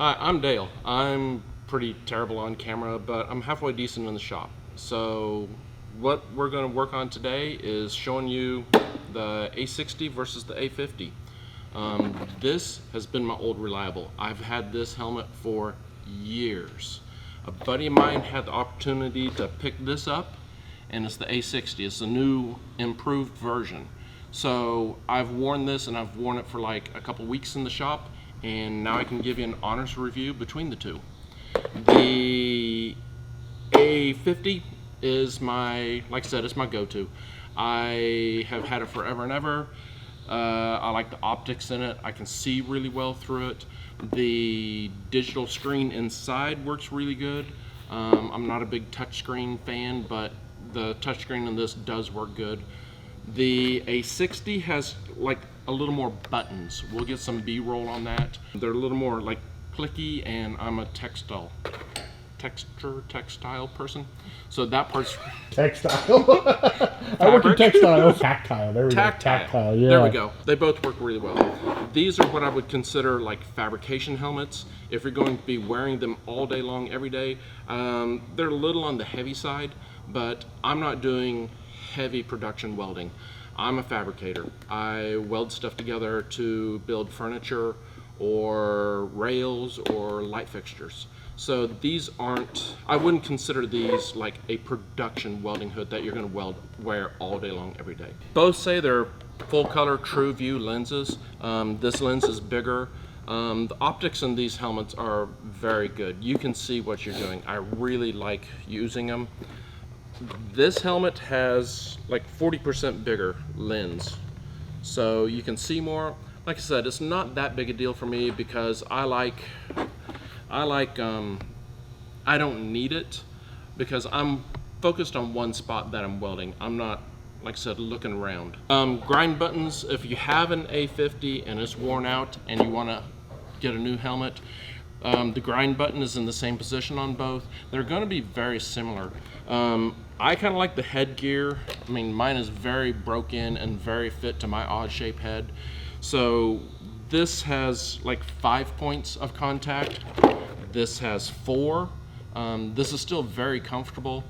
Hi, I'm Dale. I'm pretty terrible on camera, but I'm halfway decent in the shop. So what we're going to work on today is showing you the A60 versus the A50. This has been my old reliable. I've had this helmet for years. A buddy of mine had the opportunity to pick this up, and it's the A60. It's the new improved version. So I've worn this, and I've worn it for like a couple weeks in the shop, and now I can give you an honest review between the two. The A50 is my, like I said, it's my go-to. I have had it forever and ever. I like the optics in it. I can see really well through it. The digital screen inside works really good. I'm not a big touchscreen fan, but the touchscreen in this does work good. The A60 has like a little more buttons. We'll get some B-roll on that. They're a little more like clicky, and I'm a textile person, so that part's textile. I work in textile. Tactile. There we go. Tactile. Yeah. There we go. They both work really well. These are what I would consider like fabrication helmets. If you're going to be wearing them all day long, every day, they're a little on the heavy side, but I'm not doing heavy production welding. I'm a fabricator. I weld stuff together to build furniture or rails or light fixtures. So these aren't, I wouldn't consider these like a production welding hood that you're going to wear all day long every day. Both say they're full color true view lenses. This lens is bigger. The optics in these helmets are very good. You can see what you're doing. I really like using them. This helmet has like 40% bigger lens, so you can see more. Like I said, it's not that big a deal for me because I don't need it because I'm focused on one spot that I'm welding. I'm not, like I said, looking around. Grind buttons, if you have an A50 and it's worn out and you want to get a new helmet, the grind button is in the same position on both. They're going to be very similar. I kind of like the headgear. I mean, mine is very broken and very fit to my odd shaped head. So this has like 5 points of contact. This has 4. This is still very comfortable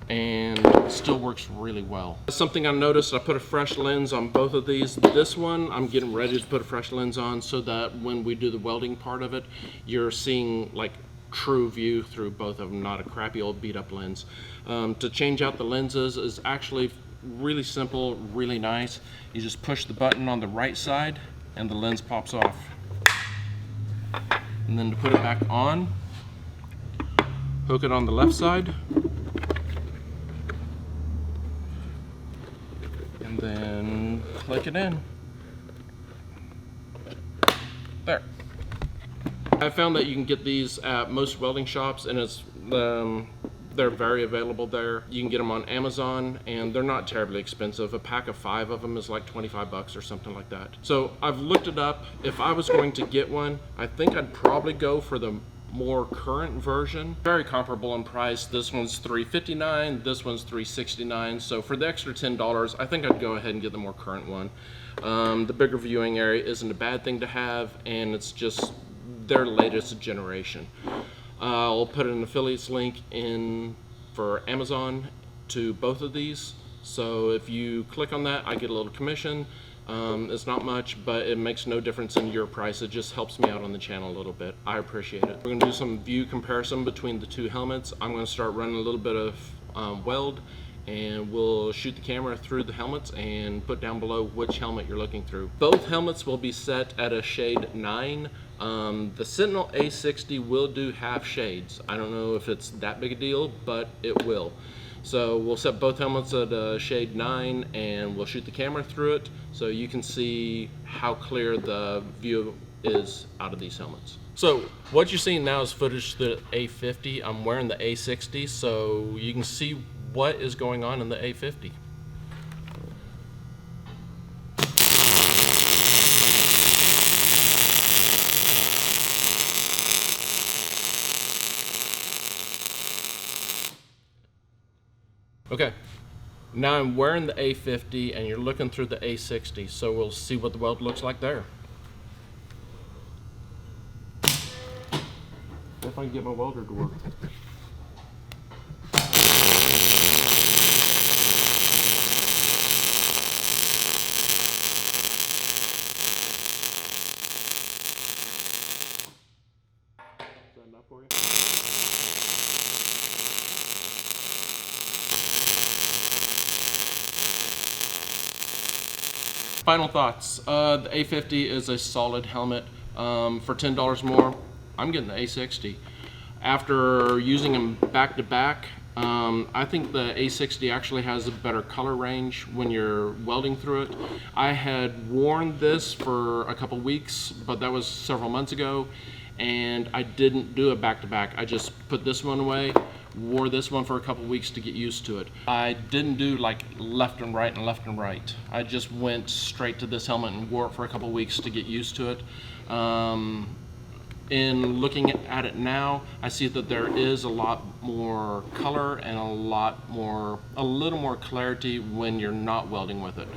and still works really well. Something I noticed, I put a fresh lens on both of these. This one, I'm getting ready to put a fresh lens on so that when we do the welding part of it, you're seeing like true view through both of them, not a crappy old beat up lens. To change out the lenses is actually really simple, really nice. You just push the button on the right side and the lens pops off. And then to put it back on, hook it on the left side, and then click it in. There. I found that you can get these at most welding shops, and it's they're very available there. You can get them on Amazon, and they're not terribly expensive. A pack of 5 of them is like 25 bucks or something like that. So I've looked it up. If I was going to get one, I think I'd probably go for the more current version. Very comparable in price. This one's $359, this one's $369. So for the extra $10, I think I'd go ahead and get the more current one. The bigger viewing area isn't a bad thing to have, and it's just their latest generation. I'll put an affiliates link in for Amazon to both of these. So if you click on that, I get a little commission. It's not much, but it makes no difference in your price. It just helps me out on the channel a little bit. I appreciate it. We're gonna do some view comparison between the two helmets. I'm gonna start running a little bit of weld, and we'll shoot the camera through the helmets and put down below which helmet you're looking through. Both helmets will be set at a shade 9. The Sentinel A60 will do half shades. I don't know if it's that big a deal, but it will. So we'll set both helmets at a shade 9, and we'll shoot the camera through it so you can see how clear the view is out of these helmets. So what you're seeing now is footage of the A50. I'm wearing the A60, so you can see what is going on in the A50. Okay, now I'm wearing the A50 and you're looking through the A60, so we'll see what the weld looks like there. if I can get my welder to work. Is that enough for you? Final thoughts. The A50 is a solid helmet. For $10 more, I'm getting the A60. After using them back to back, I think the A60 actually has a better color range when you're welding through it. I had worn this for a couple weeks, but that was several months ago, and I didn't do it back to back. I just put this one away, wore this one for a couple weeks to get used to it. I didn't do like left and right and left and right. I just went straight to this helmet and wore it for a couple weeks to get used to it. In looking at it now, I see that there is a lot more color and a little more clarity when you're not welding with it.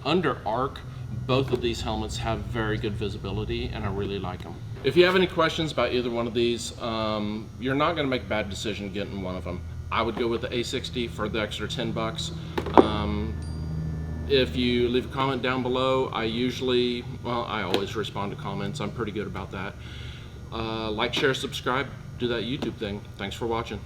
Under arc, both of these helmets have very good visibility, and I really like them. If you have any questions about either one of these, you're not going to make a bad decision getting one of them. I would go with the A60 for the extra 10 bucks. If you leave a comment down below, I always respond to comments. I'm pretty good about that. Like, share, subscribe, do that YouTube thing. Thanks for watching.